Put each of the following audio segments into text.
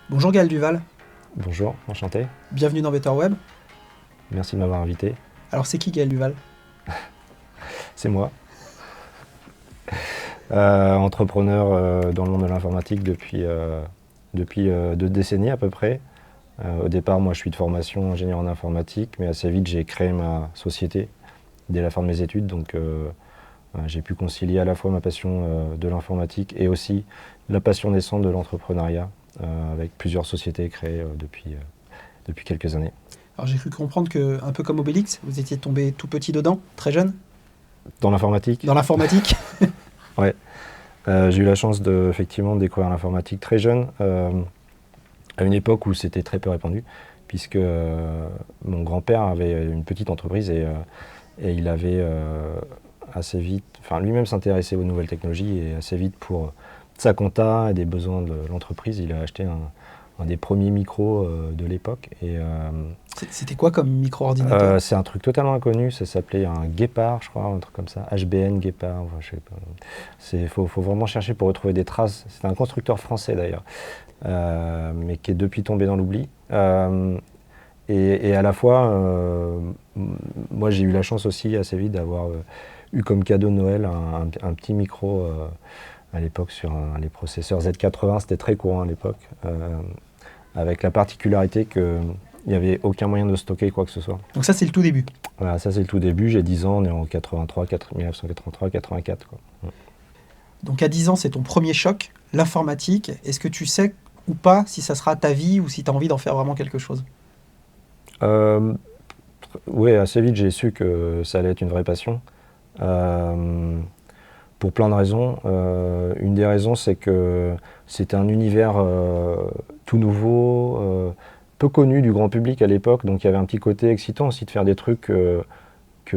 Bonjour Gaël Duval, Bonjour, enchanté. bienvenue dans Better Web. Merci de m'avoir invité. Alors c'est qui Gaël Duval? C'est moi, entrepreneur dans le monde de l'informatique depuis 2 décennies à peu près. Au départ, moi, je suis de formation ingénieur en informatique, mais assez vite, j'ai créé ma société dès la fin de mes études. Donc, j'ai pu concilier à la fois ma passion de l'informatique et aussi la passion naissante de l'entrepreneuriat, avec plusieurs sociétés créées depuis quelques années. Alors j'ai cru comprendre que, un peu comme Obélix, vous étiez tombé tout petit dedans, très jeune, Dans l'informatique, dans l'informatique. ouais. J'ai eu la chance de effectivement découvrir l'informatique très jeune, à une époque où c'était très peu répandu, puisque mon grand-père avait une petite entreprise et il avait assez vite, enfin lui-même s'intéressait aux nouvelles technologies et assez vite pour sa compta et des besoins de l'entreprise, il a acheté un des premiers micros de l'époque. C'était quoi comme micro-ordinateur? C'est un truc totalement inconnu, ça s'appelait un Guépard, je crois, un truc comme ça, HBN Guépard, enfin, je sais pas. Faut vraiment chercher pour retrouver des traces. C'est un constructeur français d'ailleurs, mais qui est depuis tombé dans l'oubli. Et à la fois, moi j'ai eu la chance aussi assez vite d'avoir eu comme cadeau de Noël un petit micro à l'époque sur les processeurs Z80, c'était très courant à l'époque, avec la particularité que il n'y avait aucun moyen de stocker quoi que ce soit. Donc ça c'est le tout début. Voilà, ça c'est le tout début, j'ai 10 ans, on est en 1983, 84 quoi. Donc à 10 ans c'est ton premier choc, l'informatique. Est-ce que tu sais ou pas si ça sera ta vie ou si tu as envie d'en faire vraiment quelque chose? Euh, oui, assez vite j'ai su que ça allait être une vraie passion. Pour plein de raisons. Une des raisons, c'est que c'était un univers tout nouveau, peu connu du grand public à l'époque, donc il y avait un petit côté excitant aussi de faire des trucs que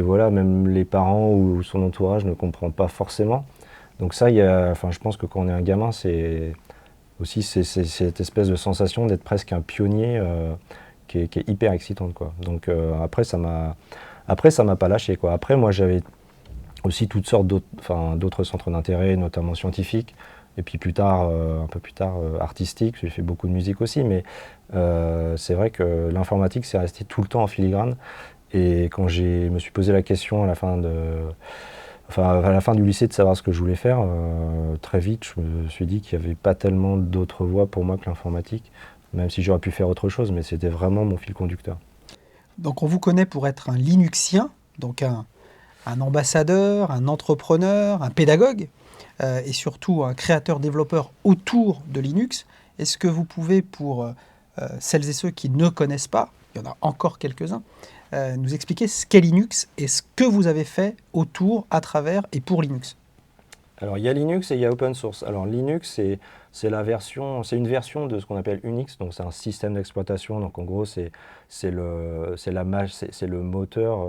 voilà, même les parents ou son entourage ne comprend pas forcément. Donc ça, enfin, je pense que quand on est un gamin, c'est aussi cette espèce de sensation d'être presque un pionnier qui est hyper excitante, quoi. Donc après, ça m'a pas lâché, quoi. Après, moi, j'avais aussi toutes sortes d'autres centres d'intérêt, notamment scientifiques, et puis plus tard, un peu plus tard, artistiques. J'ai fait beaucoup de musique aussi, mais c'est vrai que l'informatique, c'est resté tout le temps en filigrane. Et quand je me suis posé la question à la fin du lycée de savoir ce que je voulais faire, très vite, je me suis dit qu'il n'y avait pas tellement d'autres voies pour moi que l'informatique, même si j'aurais pu faire autre chose, mais c'était vraiment mon fil conducteur. Donc on vous connaît pour être un Linuxien, donc un ambassadeur, un entrepreneur, un pédagogue, et surtout un créateur-développeur autour de Linux. Est-ce que vous pouvez, pour celles et ceux qui ne connaissent pas, il y en a encore quelques-uns, nous expliquer ce qu'est Linux et ce que vous avez fait autour, à travers et pour Linux? Alors il y a Linux et il y a open source. Alors Linux, c'est une version de ce qu'on appelle Unix, donc c'est un système d'exploitation. Donc en gros, c'est le moteur,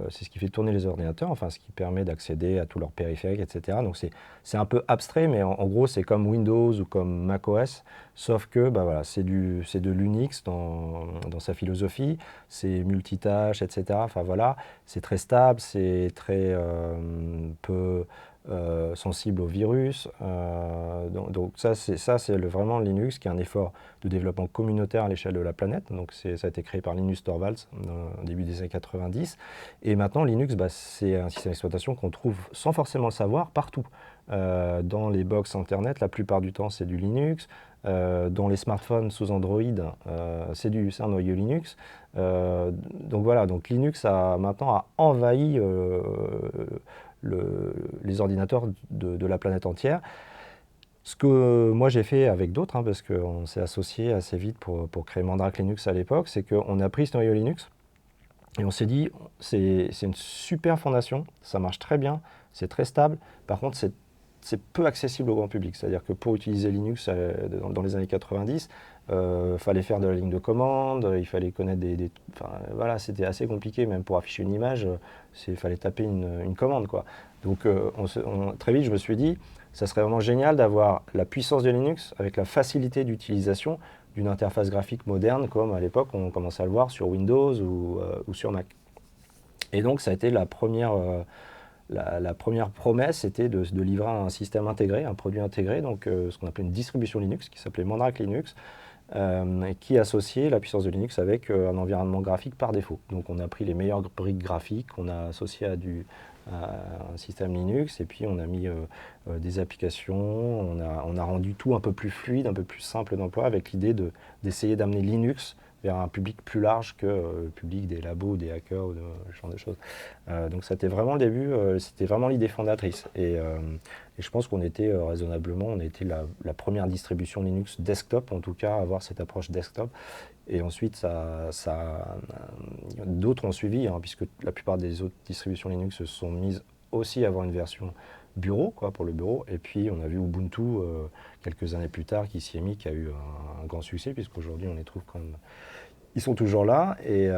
c'est ce qui fait tourner les ordinateurs, enfin ce qui permet d'accéder à tous leurs périphériques, etc. Donc c'est un peu abstrait, mais en gros c'est comme Windows ou comme macOS, sauf que bah voilà, c'est de l'Unix dans sa philosophie, c'est multitâche, etc. Enfin voilà, c'est très stable, c'est très peu sensible au virus. Donc ça, c'est vraiment Linux qui est un effort de développement communautaire à l'échelle de la planète. Donc ça a été créé par Linus Torvalds au début des années 90. Et maintenant, Linux, bah, c'est un système d'exploitation qu'on trouve sans forcément le savoir partout. Dans les box Internet, la plupart du temps, c'est du Linux. Dans les smartphones sous Android, c'est un noyau Linux. Donc voilà, donc Linux maintenant a envahi les ordinateurs de la planète entière. Ce que moi j'ai fait avec d'autres, hein, parce qu'on s'est associé assez vite pour créer Mandrake Linux à l'époque, c'est qu'on a pris ce noyau Linux et on s'est dit c'est une super fondation, ça marche très bien, c'est très stable. Par contre, c'est peu accessible au grand public. C'est-à-dire que pour utiliser Linux dans les années 90, fallait faire de la ligne de commande, il fallait connaître enfin, voilà, c'était assez compliqué, même pour afficher une image, il fallait taper une commande, quoi. Donc très vite, je me suis dit, ça serait vraiment génial d'avoir la puissance de Linux avec la facilité d'utilisation d'une interface graphique moderne, comme à l'époque on commençait à le voir sur Windows ou sur Mac. Et donc ça a été la première promesse était de livrer un système intégré, un produit intégré, donc ce qu'on appelait une distribution Linux, qui s'appelait Mandrake Linux, et qui associait la puissance de Linux avec un environnement graphique par défaut. Donc on a pris les meilleures briques graphiques qu'on a associées à un système Linux, et puis on a mis des applications, on a rendu tout un peu plus fluide, un peu plus simple d'emploi, avec l'idée d'essayer d'amener Linux vers un public plus large que le public des labos, des hackers, ou ce genre de choses. Donc c'était vraiment le début, c'était vraiment l'idée fondatrice. Et je pense qu'on était raisonnablement, on était la première distribution Linux desktop, en tout cas, à avoir cette approche desktop. Et ensuite, d'autres ont suivi, hein, puisque la plupart des autres distributions Linux se sont mises aussi à avoir une version bureau, quoi, pour le bureau. Et puis, on a vu Ubuntu, quelques années plus tard, qui s'y est mis, qui a eu un grand succès, puisqu'aujourd'hui, on les trouve quand même. Ils sont toujours là. Et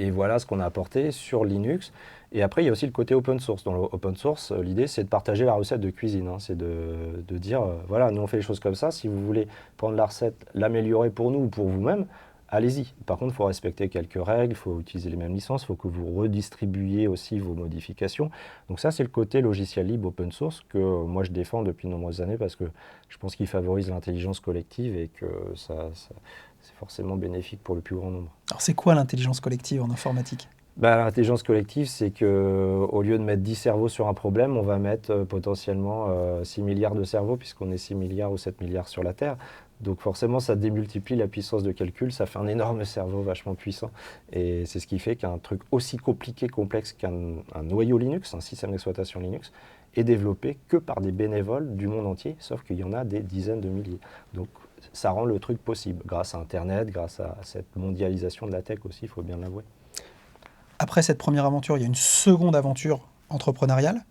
voilà ce qu'on a apporté sur Linux. Et après, il y a aussi le côté open source. Dans l'open source, l'idée, c'est de partager la recette de cuisine. Hein. C'est de dire, voilà, nous, on fait les choses comme ça. Si vous voulez prendre la recette, l'améliorer pour nous ou pour vous-même, allez-y. Par contre, il faut respecter quelques règles, il faut utiliser les mêmes licences, il faut que vous redistribuiez aussi vos modifications. Donc ça, c'est le côté logiciel libre open source que moi, je défends depuis de nombreuses années parce que je pense qu'il favorise l'intelligence collective et que c'est forcément bénéfique pour le plus grand nombre. Alors c'est quoi l'intelligence collective en informatique? L'intelligence collective, c'est qu'au lieu de mettre 10 cerveaux sur un problème, on va mettre potentiellement 6 milliards de cerveaux, puisqu'on est 6 milliards ou 7 milliards sur la Terre. Donc forcément, ça démultiplie la puissance de calcul, ça fait un énorme cerveau vachement puissant. Et c'est ce qui fait qu'un truc aussi compliqué, complexe qu'un noyau Linux, un système d'exploitation Linux, est développé que par des bénévoles du monde entier, sauf qu'il y en a des dizaines de milliers. Donc ça rend le truc possible, grâce à Internet, grâce à cette mondialisation de la tech aussi, il faut bien l'avouer. Après cette première aventure, il y a une seconde aventure entrepreneuriale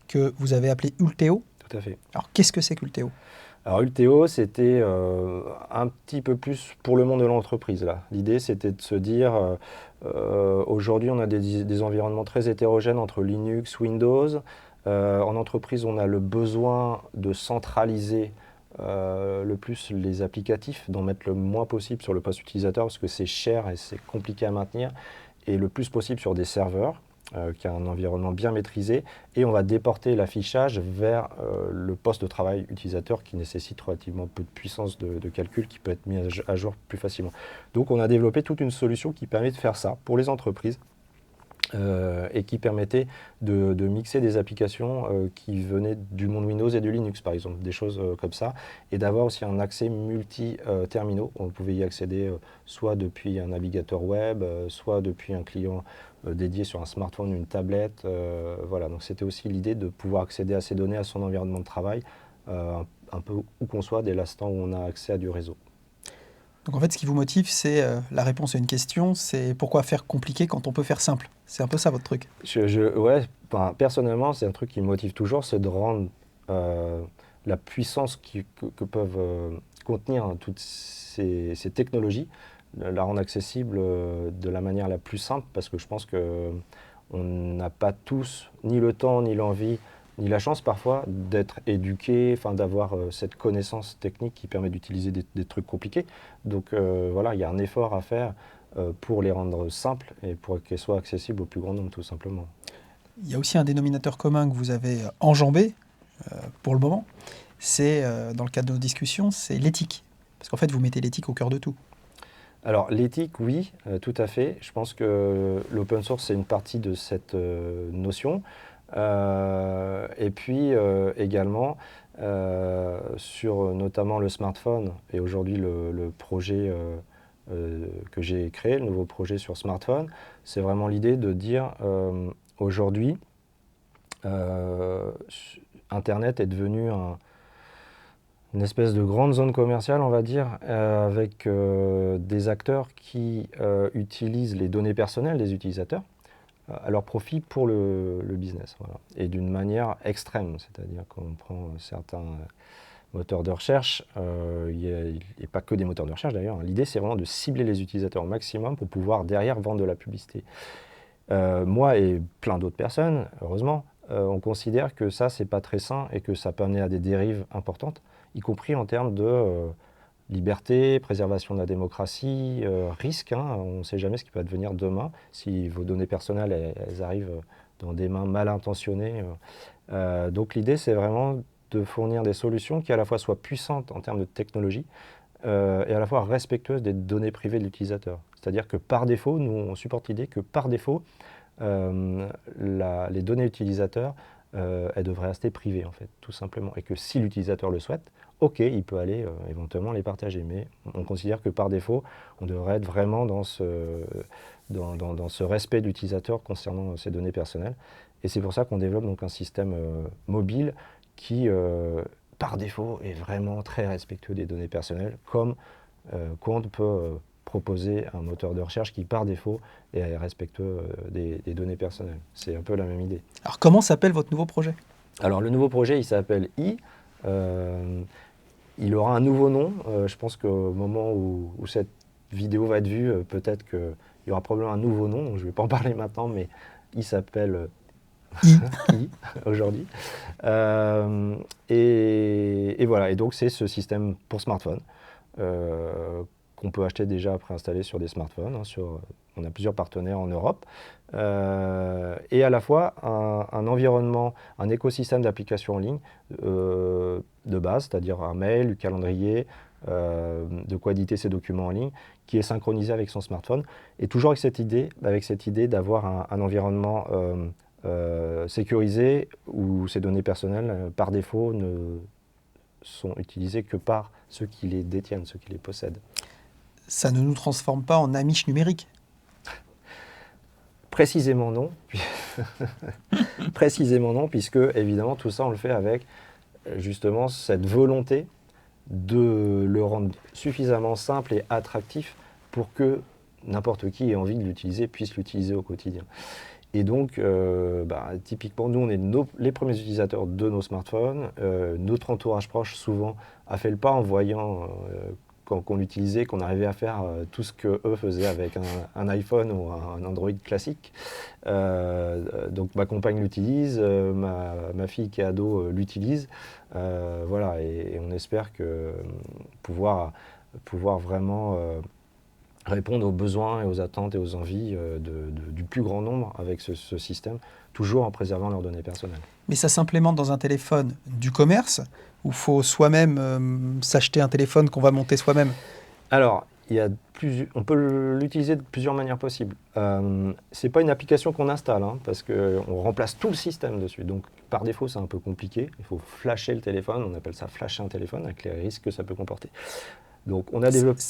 que vous avez appelée Ulteo. Tout à fait. Alors qu'est-ce que c'est qu'Ulteo? Alors Ulteo, c'était un petit peu plus pour le monde de l'entreprise. L'idée, c'était de se dire, aujourd'hui, on a des environnements très hétérogènes entre Linux, Windows. En entreprise, on a le besoin de centraliser le plus les applicatifs, d'en mettre le moins possible sur le poste utilisateur parce que c'est cher et c'est compliqué à maintenir, et le plus possible sur des serveurs qui a un environnement bien maîtrisé, et on va déporter l'affichage vers le poste de travail utilisateur qui nécessite relativement peu de puissance de calcul, qui peut être mis à jour plus facilement. Donc on a développé toute une solution qui permet de faire ça pour les entreprises. Et qui permettait de mixer des applications qui venaient du monde Windows et du Linux, par exemple, des choses comme ça, et d'avoir aussi un accès multi-terminaux. On pouvait y accéder soit depuis un navigateur web, soit depuis un client dédié sur un smartphone ou une tablette. Voilà, donc c'était aussi l'idée de pouvoir accéder à ces données, à son environnement de travail, un peu où qu'on soit, dès l'instant où on a accès à du réseau. Donc en fait, ce qui vous motive, c'est la réponse à une question, c'est pourquoi faire compliqué quand on peut faire simple? C'est un peu ça votre truc? Ouais, personnellement, c'est un truc qui me motive toujours, c'est de rendre la puissance que peuvent contenir toutes ces technologies, la rendre accessible de la manière la plus simple, parce que je pense qu'on n'a pas tous ni le temps, ni l'envie, ni la chance parfois d'être éduqué, d'avoir cette connaissance technique qui permet d'utiliser des trucs compliqués. Donc voilà, il y a un effort à faire pour les rendre simples et pour qu'elles soient accessibles au plus grand nombre, tout simplement. Il y a aussi un dénominateur commun que vous avez enjambé pour le moment, c'est, dans le cadre de nos discussions, c'est l'éthique. Parce qu'en fait, vous mettez l'éthique au cœur de tout. Alors l'éthique, oui, tout à fait. Je pense que l'open source, c'est une partie de cette notion. Et puis également, sur notamment le smartphone, et aujourd'hui le projet que j'ai créé, le nouveau projet sur smartphone, c'est vraiment l'idée de dire aujourd'hui, Internet est devenu une espèce de grande zone commerciale, on va dire, avec des acteurs qui utilisent les données personnelles des utilisateurs à leur profit pour le business. Voilà. Et d'une manière extrême, c'est-à-dire qu'on prend certains moteurs de recherche, et pas que des moteurs de recherche d'ailleurs, hein. L'idée, c'est vraiment de cibler les utilisateurs au maximum pour pouvoir derrière vendre de la publicité. Moi et plein d'autres personnes, heureusement, on considère que ça, c'est pas très sain et que ça peut amener à des dérives importantes, y compris en termes de liberté, préservation de la démocratie, risque. On ne sait jamais ce qui peut advenir demain si vos données personnelles elles arrivent dans des mains mal intentionnées. Donc l'idée, c'est vraiment de fournir des solutions qui à la fois soient puissantes en termes de technologie et à la fois respectueuses des données privées de l'utilisateur. C'est-à-dire que par défaut, nous on supporte l'idée que par défaut, les données utilisateurs, elles devraient rester privées en fait, tout simplement. Et que si l'utilisateur le souhaite, ok, il peut aller éventuellement les partager. Mais on considère que par défaut, on devrait être vraiment dans ce respect de l'utilisateur concernant ces données personnelles. Et c'est pour ça qu'on développe donc un système mobile qui, par défaut, est vraiment très respectueux des données personnelles, comme Quant peut proposer un moteur de recherche qui, par défaut, est respectueux des données personnelles. C'est un peu la même idée. Alors comment s'appelle votre nouveau projet? Alors le nouveau projet, il s'appelle I. Il aura un nouveau nom. Je pense qu'au moment où cette vidéo va être vue, peut-être qu'il y aura probablement un nouveau nom. Donc je ne vais pas en parler maintenant, mais il s'appelle I aujourd'hui. Et voilà. Et donc c'est ce système pour smartphone qu'on peut acheter déjà préinstallé sur des smartphones. On a plusieurs partenaires en Europe. Et à la fois un environnement, un écosystème d'applications en ligne de base, c'est-à-dire un mail, du calendrier, de quoi éditer ses documents en ligne, qui est synchronisé avec son smartphone. Et toujours avec cette idée d'avoir un environnement sécurisé où ces données personnelles, par défaut, ne sont utilisées que par ceux qui les détiennent, ceux qui les possèdent. Ça ne nous transforme pas en amiche numérique? Précisément non. Précisément non, puisque évidemment tout ça on le fait avec justement cette volonté de le rendre suffisamment simple et attractif pour que n'importe qui ait envie de l'utiliser puisse l'utiliser au quotidien. Et donc, typiquement, nous, on est les premiers utilisateurs de nos smartphones. Notre entourage proche, souvent, a fait le pas en voyant qu'on l'utilisait, qu'on arrivait à faire tout ce qu'eux faisaient avec un iPhone ou un Android classique. Donc, ma compagne l'utilise, ma fille qui est ado l'utilise. Voilà, et on espère pouvoir vraiment répondre aux besoins et aux attentes et aux envies du plus grand nombre avec ce système, toujours en préservant leurs données personnelles. Mais ça s'implémente dans un téléphone du commerce, où il faut soi-même s'acheter un téléphone qu'on va monter soi-même? Alors, on peut l'utiliser de plusieurs manières possibles. Ce n'est pas une application qu'on installe, parce qu'on remplace tout le système dessus. Donc, par défaut, c'est un peu compliqué. Il faut flasher le téléphone, on appelle ça flasher un téléphone, avec les risques que ça peut comporter. Donc, on a développé...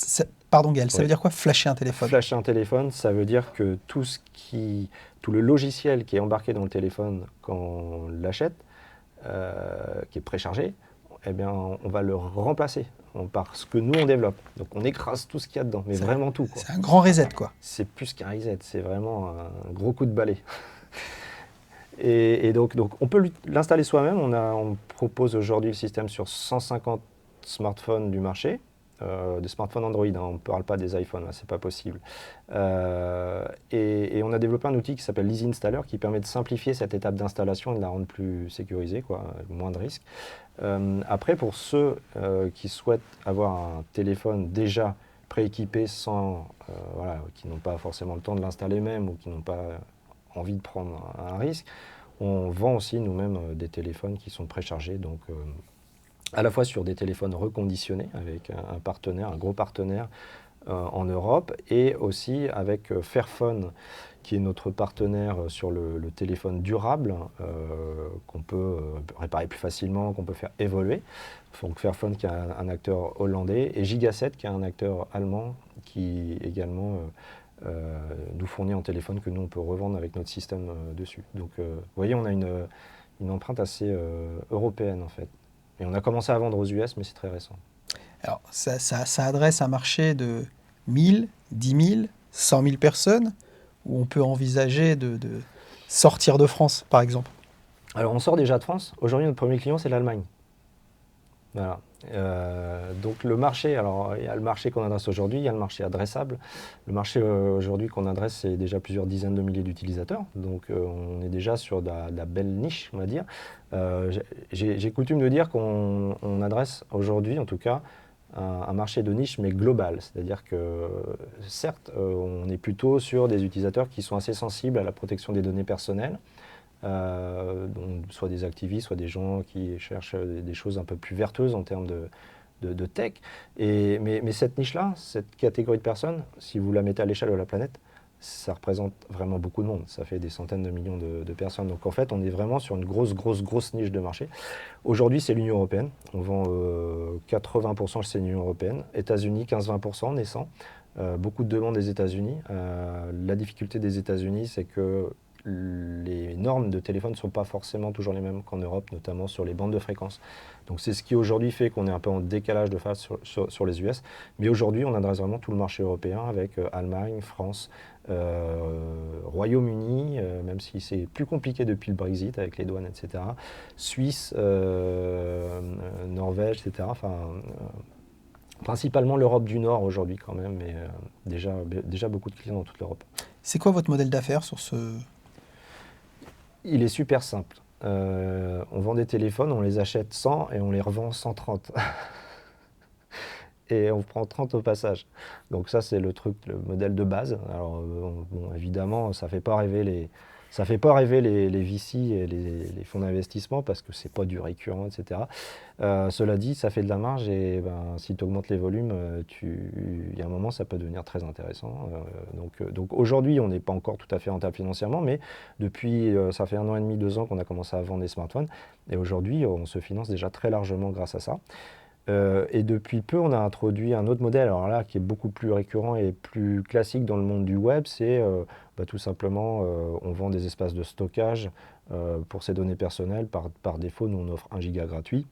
Pardon Gaël, ça veut dire quoi flasher un téléphone? Flasher un téléphone, ça veut dire que tout le logiciel qui est embarqué dans le téléphone quand on l'achète, qui est préchargé, eh bien, on va le remplacer par ce que nous on développe. Donc on écrase tout ce qu'il y a dedans, mais vraiment tout. C'est un grand reset, quoi. C'est plus qu'un reset, c'est vraiment un gros coup de balai. Et donc on peut l'installer soi-même. On propose aujourd'hui le système sur 150 smartphones du marché. Des smartphones Android, on ne parle pas des iPhones, c'est pas possible. Et on a développé un outil qui s'appelle l'Easy Installer qui permet de simplifier cette étape d'installation et de la rendre plus sécurisée, moins de risques. Après, pour ceux qui souhaitent avoir un téléphone déjà prééquipé qui n'ont pas forcément le temps de l'installer même ou qui n'ont pas envie de prendre un risque, on vend aussi nous-mêmes des téléphones qui sont préchargés. Donc, à la fois sur des téléphones reconditionnés avec un gros partenaire en Europe, et aussi avec Fairphone, qui est notre partenaire sur le téléphone durable, qu'on peut réparer plus facilement, qu'on peut faire évoluer. Donc Fairphone qui est un acteur hollandais, et Gigaset qui est un acteur allemand qui également nous fournit un téléphone que nous on peut revendre avec notre système dessus. Donc vous voyez, on a une empreinte assez européenne en fait. Et on a commencé à vendre aux US, mais c'est très récent. Alors, ça adresse un marché de 1000, 10 000, 100 000 personnes, où on peut envisager de sortir de France, par exemple? Alors, on sort déjà de France. Aujourd'hui, notre premier client, c'est l'Allemagne. Voilà. Donc, le marché, alors, il y a le marché qu'on adresse aujourd'hui, il y a le marché adressable. Le marché aujourd'hui qu'on adresse, c'est déjà plusieurs dizaines de milliers d'utilisateurs. Donc, on est déjà sur de la belle niche, on va dire. J'ai coutume de dire qu'on adresse aujourd'hui, en tout cas, un marché de niche, mais global. C'est-à-dire que, certes, on est plutôt sur des utilisateurs qui sont assez sensibles à la protection des données personnelles, donc soit des activistes, soit des gens qui cherchent des choses un peu plus vertueuses en termes de tech. Mais cette niche-là, cette catégorie de personnes, si vous la mettez à l'échelle de la planète, ça représente vraiment beaucoup de monde. Ça fait des centaines de millions de personnes. Donc en fait, on est vraiment sur une grosse niche de marché. Aujourd'hui, c'est l'Union européenne. On vend 80% chez l'Union européenne. États-Unis, 15-20% naissants. Beaucoup de demandes des États-Unis. La difficulté des États-Unis, c'est que les normes de téléphone ne sont pas forcément toujours les mêmes qu'en Europe, notamment sur les bandes de fréquences. Donc c'est ce qui aujourd'hui fait qu'on est un peu en décalage de phase sur les US. Mais aujourd'hui, on adresse vraiment tout le marché européen avec Allemagne, France, Royaume-Uni, même si c'est plus compliqué depuis le Brexit avec les douanes, etc. Suisse, Norvège, etc. Enfin, principalement l'Europe du Nord aujourd'hui quand même, mais déjà beaucoup de clients dans toute l'Europe. C'est quoi votre modèle d'affaires sur ce... Il est super simple. On vend des téléphones, on les achète 100 et on les revend 130. Et on prend 30 au passage. Donc ça, c'est le modèle de base. Alors, bon, évidemment, ça ne fait pas rêver les VC et les fonds d'investissement parce que ce n'est pas du récurrent, etc. Cela dit, ça fait de la marge et si tu augmentes les volumes, il y a un moment, ça peut devenir très intéressant. Donc aujourd'hui, on n'est pas encore tout à fait rentable financièrement, mais depuis, ça fait 1 an et demi, 2 ans qu'on a commencé à vendre des smartphones. Et aujourd'hui, on se finance déjà très largement grâce à ça. Et depuis peu, on a introduit un autre modèle, alors là, qui est beaucoup plus récurrent et plus classique dans le monde du web, c'est tout simplement, on vend des espaces de stockage pour ses données personnelles. Par défaut, nous, on offre 1 giga gratuit.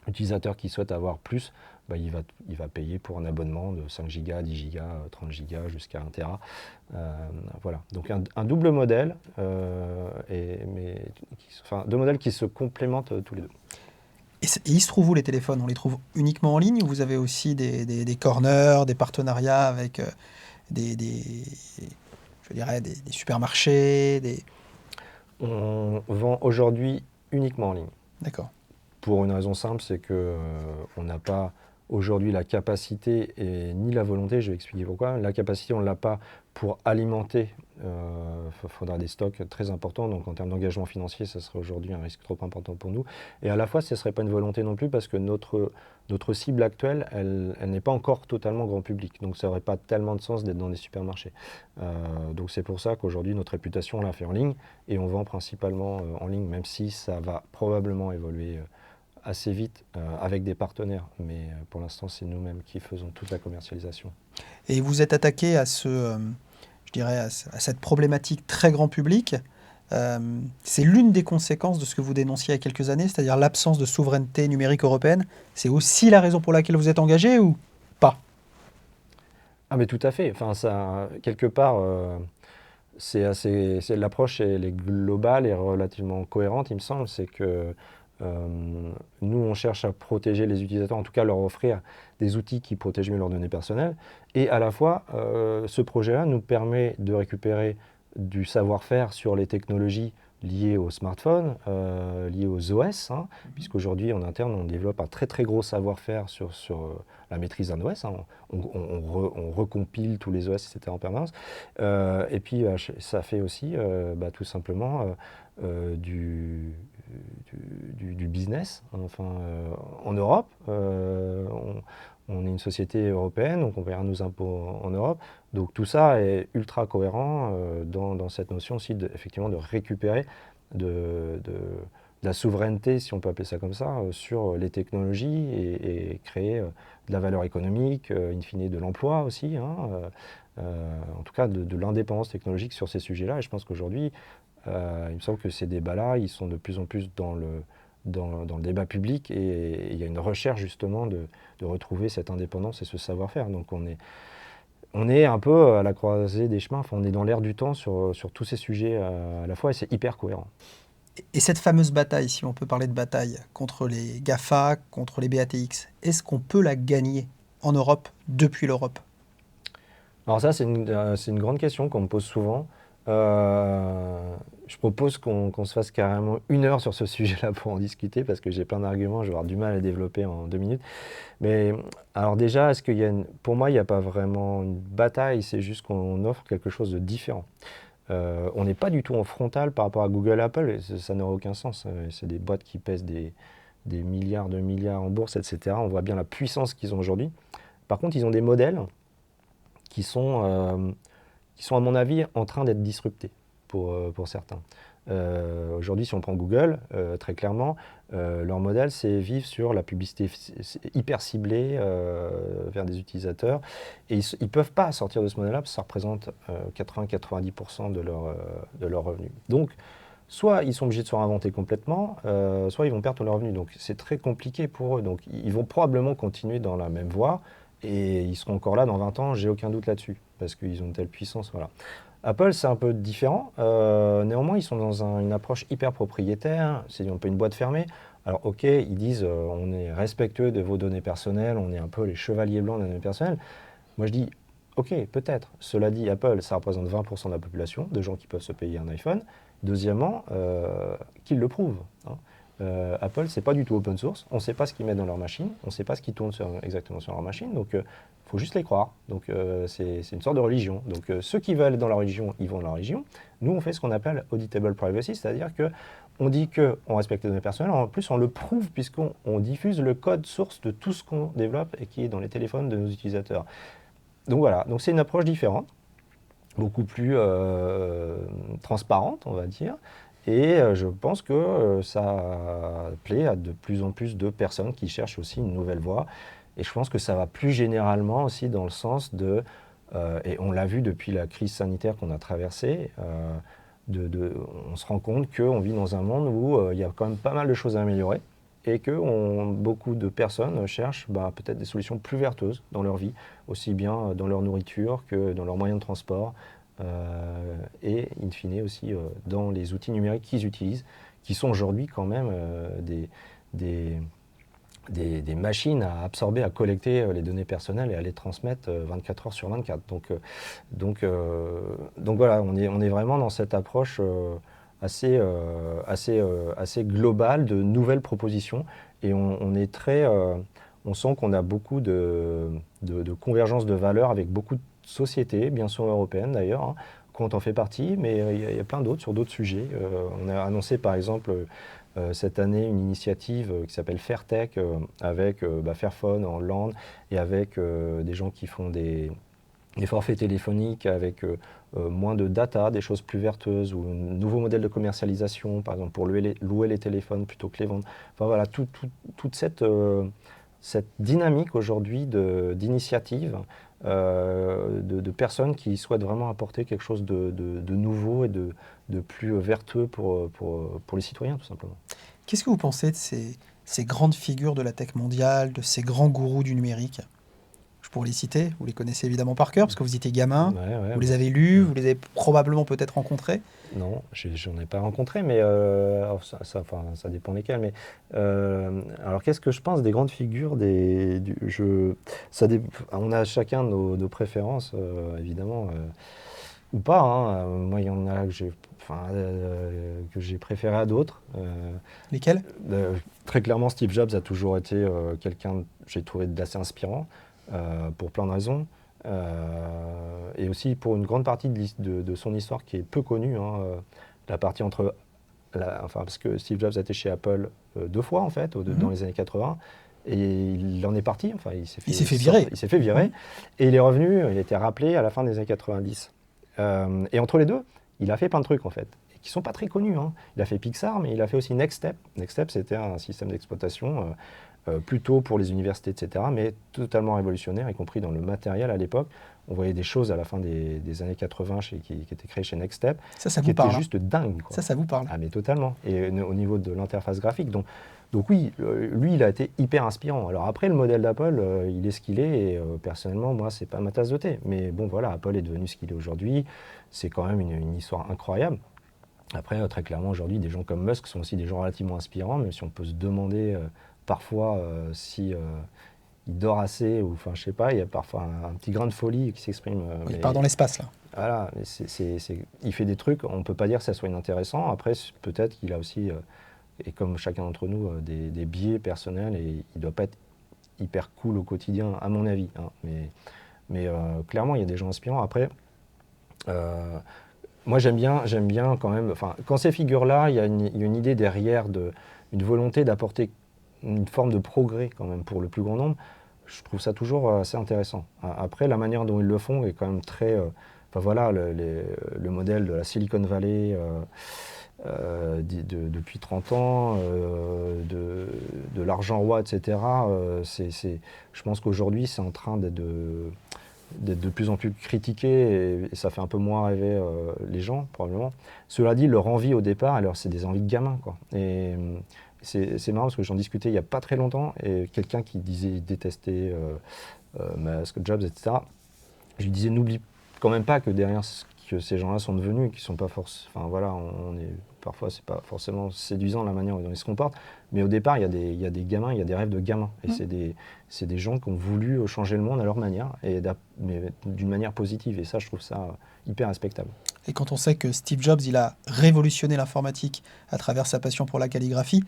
L'utilisateur qui souhaite avoir plus, il va payer pour un abonnement de 5 gigas, 10 gigas, 30 gigas jusqu'à 1 Tera. Voilà, donc un double modèle, deux modèles qui se complémentent tous les deux. Et ils se trouvent où les téléphones? On les trouve uniquement en ligne ou vous avez aussi des corners, des partenariats avec je dirais des supermarchés, On vend aujourd'hui uniquement en ligne. D'accord. Pour une raison simple, c'est que on n'a pas aujourd'hui la capacité et ni la volonté, je vais expliquer pourquoi. La capacité, on ne l'a pas pour alimenter. Il faudra des stocks très importants, donc en termes d'engagement financier, ça serait aujourd'hui un risque trop important pour nous. Et à la fois, ce ne serait pas une volonté non plus parce que notre cible actuelle, elle n'est pas encore totalement grand public, donc ça n'aurait pas tellement de sens d'être dans des supermarchés. Donc c'est pour ça qu'aujourd'hui, notre réputation, on l'a fait en ligne et on vend principalement en ligne, même si ça va probablement évoluer assez vite avec des partenaires, mais pour l'instant c'est nous-mêmes qui faisons toute la commercialisation. Et vous êtes attaqué à je dirais à cette problématique très grand public. C'est l'une des conséquences de ce que vous dénonciez il y a quelques années, c'est-à-dire l'absence de souveraineté numérique européenne. C'est aussi la raison pour laquelle vous êtes engagé ou pas? Ah mais tout à fait, enfin ça, quelque part, l'approche elle est globale et relativement cohérente, il me semble, c'est que nous, on cherche à protéger les utilisateurs, en tout cas leur offrir des outils qui protègent mieux leurs données personnelles. Et à la fois, ce projet-là nous permet de récupérer du savoir-faire sur les technologies liées aux smartphones, liées aux OS, puisqu'aujourd'hui, en interne, on développe un très gros savoir-faire sur la maîtrise d'un OS. On recompile tous les OS, etc. en permanence. Et puis, ça fait aussi tout simplement du business. Enfin, en Europe, on est une société européenne, donc on paiera nos impôts en Europe. Donc tout ça est ultra cohérent dans cette notion aussi effectivement de récupérer de la souveraineté, si on peut appeler ça comme ça, sur les technologies et créer de la valeur économique, in fine de l'emploi aussi, en tout cas de l'indépendance technologique sur ces sujets-là. Et je pense qu'aujourd'hui, il me semble que ces débats-là, ils sont de plus en plus dans le débat public et il y a une recherche justement de retrouver cette indépendance et ce savoir-faire. Donc on est un peu à la croisée des chemins, enfin, on est dans l'air du temps sur tous ces sujets à la fois et c'est hyper cohérent. Et cette fameuse bataille, si on peut parler de bataille, contre les GAFA, contre les BATX, est-ce qu'on peut la gagner en Europe, depuis l'Europe? Alors ça, c'est une grande question qu'on me pose souvent. Je propose qu'on se fasse carrément 1 heure sur ce sujet-là pour en discuter parce que j'ai plein d'arguments, je vais avoir du mal à développer en 2 minutes. Mais alors déjà, pour moi, il n'y a pas vraiment une bataille, c'est juste qu'on offre quelque chose de différent. On n'est pas du tout en frontal par rapport à Google et Apple, et ça n'aurait aucun sens. C'est des boîtes qui pèsent des milliards de milliards en bourse, etc. On voit bien la puissance qu'ils ont aujourd'hui. Par contre, ils ont des modèles qui sont, à mon avis, en train d'être disruptés pour certains. Aujourd'hui, si on prend Google, très clairement, leur modèle, c'est vivre sur la publicité hyper ciblée vers des utilisateurs. Et ils ne peuvent pas sortir de ce modèle-là parce que ça représente 80-90% de leur revenu. Donc, soit ils sont obligés de se réinventer complètement, soit ils vont perdre tous leurs revenus. Donc, c'est très compliqué pour eux. Donc, ils vont probablement continuer dans la même voie et ils seront encore là dans 20 ans, j'ai aucun doute là-dessus, parce qu'ils ont une telle puissance. Voilà. Apple, c'est un peu différent. Néanmoins, ils sont dans une approche hyper propriétaire. C'est un peu une boîte fermée. Alors, ok, ils disent on est respectueux de vos données personnelles, on est un peu les chevaliers blancs des données personnelles. Moi, je dis ok, peut-être. Cela dit, Apple, ça représente 20% de la population, de gens qui peuvent se payer un iPhone. Deuxièmement, qu'ils le prouvent. Hein. Apple, c'est pas du tout open source. On ne sait pas ce qu'ils mettent dans leur machine. On ne sait pas ce qui tourne exactement sur leur machine. Donc, il faut juste les croire. Donc, c'est une sorte de religion. Donc, ceux qui veulent dans la religion, ils vont dans la religion. Nous, on fait ce qu'on appelle auditable privacy, c'est-à-dire qu'on dit qu'on respecte les données personnelles. En plus, on le prouve puisqu'on diffuse le code source de tout ce qu'on développe et qui est dans les téléphones de nos utilisateurs. Donc, voilà. Donc, c'est une approche différente, beaucoup plus transparente, on va dire. Et je pense que ça plaît à de plus en plus de personnes qui cherchent aussi une nouvelle voie. Et je pense que ça va plus généralement aussi dans le sens de, et on l'a vu depuis la crise sanitaire qu'on a traversée, on se rend compte qu'on vit dans un monde où il y a quand même pas mal de choses à améliorer et que beaucoup de personnes cherchent peut-être des solutions plus vertueuses dans leur vie, aussi bien dans leur nourriture que dans leurs moyens de transport. Et in fine aussi dans les outils numériques qu'ils utilisent, qui sont aujourd'hui quand même des machines à absorber, à collecter les données personnelles et à les transmettre 24 heures sur 24. Donc voilà, on est vraiment dans cette approche assez globale de nouvelles propositions et on sent qu'on a beaucoup de convergence de valeurs avec beaucoup de sociétés, bien sûr européennes d'ailleurs, hein, quand on fait partie, mais il y a plein d'autres sur d'autres sujets. On a annoncé par exemple cette année une initiative qui s'appelle Fairtech avec Fairphone en Hollande et avec des gens qui font des forfaits téléphoniques avec moins de data, des choses plus vertueuses ou un nouveau modèle de commercialisation, par exemple pour louer les téléphones plutôt que les vendre. Enfin voilà, toute cette dynamique aujourd'hui d'initiative, de personnes qui souhaitent vraiment apporter quelque chose de nouveau et de plus vertueux pour les citoyens, tout simplement. Qu'est-ce que vous pensez de ces grandes figures de la tech mondiale, de ces grands gourous du numérique? Je pourrais les citer, vous les connaissez évidemment par cœur, parce que vous étiez gamin, Ouais, vous les avez lus, vous les avez probablement peut-être rencontrés. Non, j'en ai pas rencontré, mais alors ça dépend lesquels. Mais alors, qu'est-ce que je pense des grandes figures on a chacun nos préférences, évidemment, ou pas. Hein. Moi, il y en a que j'ai préféré à d'autres. Lesquels? Très clairement, Steve Jobs a toujours été quelqu'un, j'ai trouvé, d'assez inspirant, pour plein de raisons. Et aussi pour une grande partie de son histoire qui est peu connue, hein, la partie parce que Steve Jobs a été chez Apple 2 fois en fait, dans les années 80, et il en est parti, enfin il s'est fait virer. Il s'est fait virer, et il est revenu, il a été rappelé à la fin des années 90. Et entre les deux, il a fait plein de trucs en fait, qui ne sont pas très connus. Hein. Il a fait Pixar, mais il a fait aussi Next Step. Next Step, c'était un système d'exploitation plutôt pour les universités, etc., mais totalement révolutionnaire, y compris dans le matériel à l'époque. On voyait des choses à la fin des années 80 qui étaient créées chez Next Step, Ça qui vous parle, étaient hein? juste dingues. Quoi. Ça vous parle. Ah mais totalement. Et au niveau de l'interface graphique. Donc oui, lui, il a été hyper inspirant. Alors après, le modèle d'Apple, il est ce qu'il est. Et personnellement, moi, c'est pas ma tasse de thé. Mais bon, voilà, Apple est devenu ce qu'il est aujourd'hui. C'est quand même une histoire incroyable. Après, très clairement, aujourd'hui, des gens comme Musk sont aussi des gens relativement inspirants, même si on peut se demander parfois si il dort assez, ou enfin, je sais pas, il y a parfois un petit grain de folie qui s'exprime. Il part dans l'espace, là. Voilà, il fait des trucs, on ne peut pas dire que ça soit inintéressant. Après, peut-être qu'il a aussi, et comme chacun d'entre nous, des biais personnels, et il ne doit pas être hyper cool au quotidien, à mon avis. Hein. Mais clairement, il y a des gens inspirants. Après, Moi, j'aime bien quand même. Enfin, quand ces figures-là, il y a une idée derrière, une volonté d'apporter une forme de progrès quand même pour le plus grand nombre. Je trouve ça toujours assez intéressant. Après, la manière dont ils le font est quand même très. Enfin voilà, le modèle de la Silicon Valley depuis 30 ans, de l'argent roi, etc. Je pense qu'aujourd'hui, c'est en train d'être de plus en plus critiqué et ça fait un peu moins rêver les gens, probablement. Cela dit, leur envie au départ, alors c'est des envies de gamin, quoi. Et c'est marrant parce que j'en discutais il n'y a pas très longtemps et quelqu'un qui disait détester Musk, Jobs, etc. Je lui disais, n'oublie quand même pas que derrière ce que ces gens-là sont devenus, qui sont pas forcément. Enfin voilà, parfois c'est pas forcément séduisant la manière dont ils se comportent, mais au départ il y a des gamins, il y a des rêves de gamins, et c'est des gens qui ont voulu changer le monde à leur manière, mais d'une manière positive, et ça je trouve ça hyper respectable. Et quand on sait que Steve Jobs, il a révolutionné l'informatique à travers sa passion pour la calligraphie,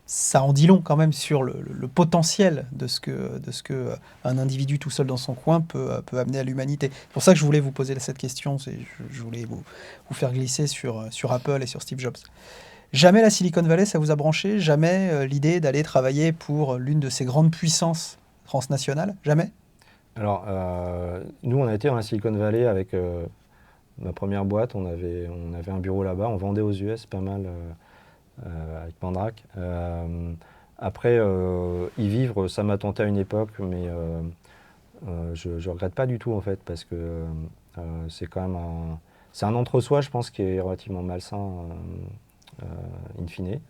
ça en dit long quand même sur le potentiel de ce que un individu tout seul dans son coin peut amener à l'humanité. C'est pour ça que je voulais vous poser cette question, je voulais vous faire glisser sur Apple et sur Steve Jobs. Jamais la Silicon Valley, ça vous a branché? Jamais l'idée d'aller travailler pour l'une de ces grandes puissances transnationales? Jamais? Alors nous on a été dans la Silicon Valley avec ma première boîte, on avait un bureau là-bas, on vendait aux US pas mal. Avec Mandrake. Après, y vivre, ça m'a tenté à une époque, mais je ne regrette pas du tout en fait, parce que c'est quand même c'est un entre-soi, je pense, qui est relativement malsain in fine.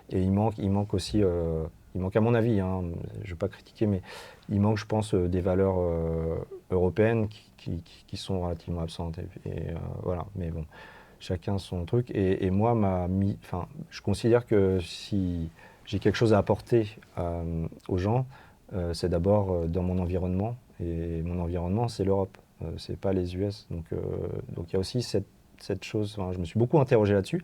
Et il manque aussi, il manque à mon avis, hein, je ne vais pas critiquer, mais il manque, je pense, des valeurs européennes qui sont relativement absentes. Voilà, mais bon. Chacun son truc. Et moi, je considère que si j'ai quelque chose à apporter aux gens, c'est d'abord dans mon environnement. Et mon environnement, c'est l'Europe, c'est pas les US. Donc il y a aussi cette chose, je me suis beaucoup interrogé là-dessus.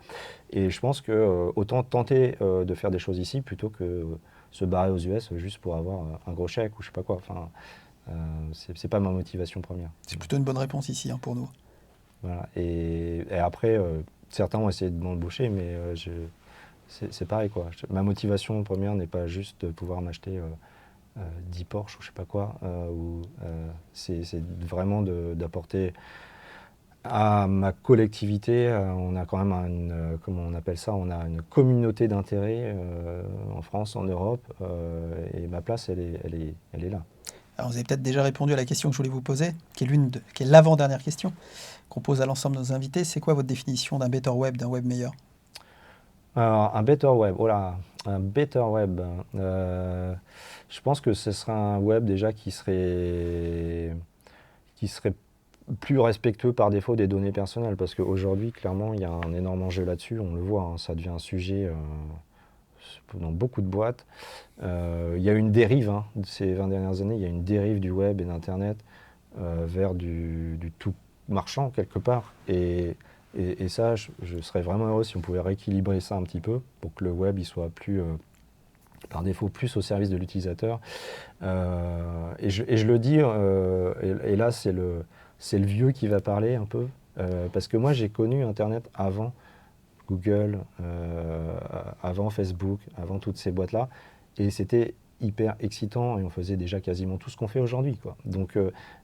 Et je pense que autant tenter de faire des choses ici plutôt que se barrer aux US juste pour avoir un gros chèque ou je sais pas quoi. Enfin, c'est pas ma motivation première. C'est plutôt une bonne réponse ici pour nous. Voilà. Et après, certains ont essayé de m'embaucher, mais c'est pareil, quoi. Ma motivation première n'est pas juste de pouvoir m'acheter 10 Porsche ou je sais pas quoi. C'est vraiment d'apporter à ma collectivité. On a quand même comment on appelle ça, on a une communauté d'intérêt en France, en Europe, et ma place, elle est là. Alors, vous avez peut-être déjà répondu à la question que je voulais vous poser, qui est l'avant-dernière question qu'on pose à l'ensemble de nos invités. C'est quoi votre définition d'un better web, d'un web meilleur? Alors, un better web, oh là, un better web. Je pense que ce serait un web déjà qui serait plus respectueux par défaut des données personnelles. Parce qu'aujourd'hui, clairement, il y a un énorme enjeu là-dessus. On le voit, hein, ça devient un sujet dans beaucoup de boîtes. Il y a une dérive, hein, ces 20 dernières années, il y a une dérive du web et d'Internet vers du tout marchand quelque part. Et ça, je serais vraiment heureux si on pouvait rééquilibrer ça un petit peu pour que le web il soit plus, par défaut, plus au service de l'utilisateur. Et je le dis, et là c'est le vieux qui va parler un peu, parce que moi j'ai connu Internet avant Google, avant Facebook, avant toutes ces boîtes-là, et c'était hyper excitant et on faisait déjà quasiment tout ce qu'on fait aujourd'hui, quoi. Donc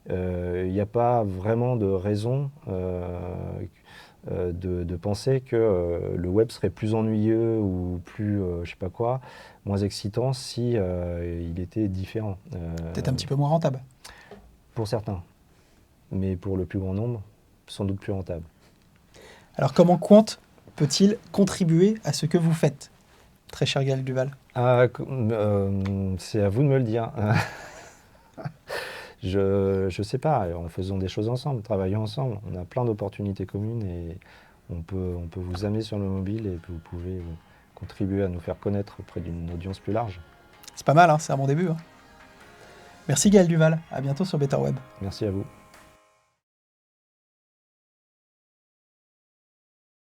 il n'y a pas vraiment de raison de penser que le web serait plus ennuyeux ou plus, je sais pas quoi, moins excitant si il était différent. Peut-être un petit peu moins rentable. Pour certains, mais pour le plus grand nombre, sans doute plus rentable. Alors, comment Quant peut-il contribuer à ce que vous faites, très cher Gaël Duval? C'est à vous de me le dire. Je sais pas, en faisant des choses ensemble, travaillant ensemble. On a plein d'opportunités communes et on peut vous amener sur le mobile et vous pouvez contribuer à nous faire connaître auprès d'une audience plus large. C'est pas mal, hein, c'est un bon début. Hein. Merci Gaël Duval, à bientôt sur Better Web. Merci à vous.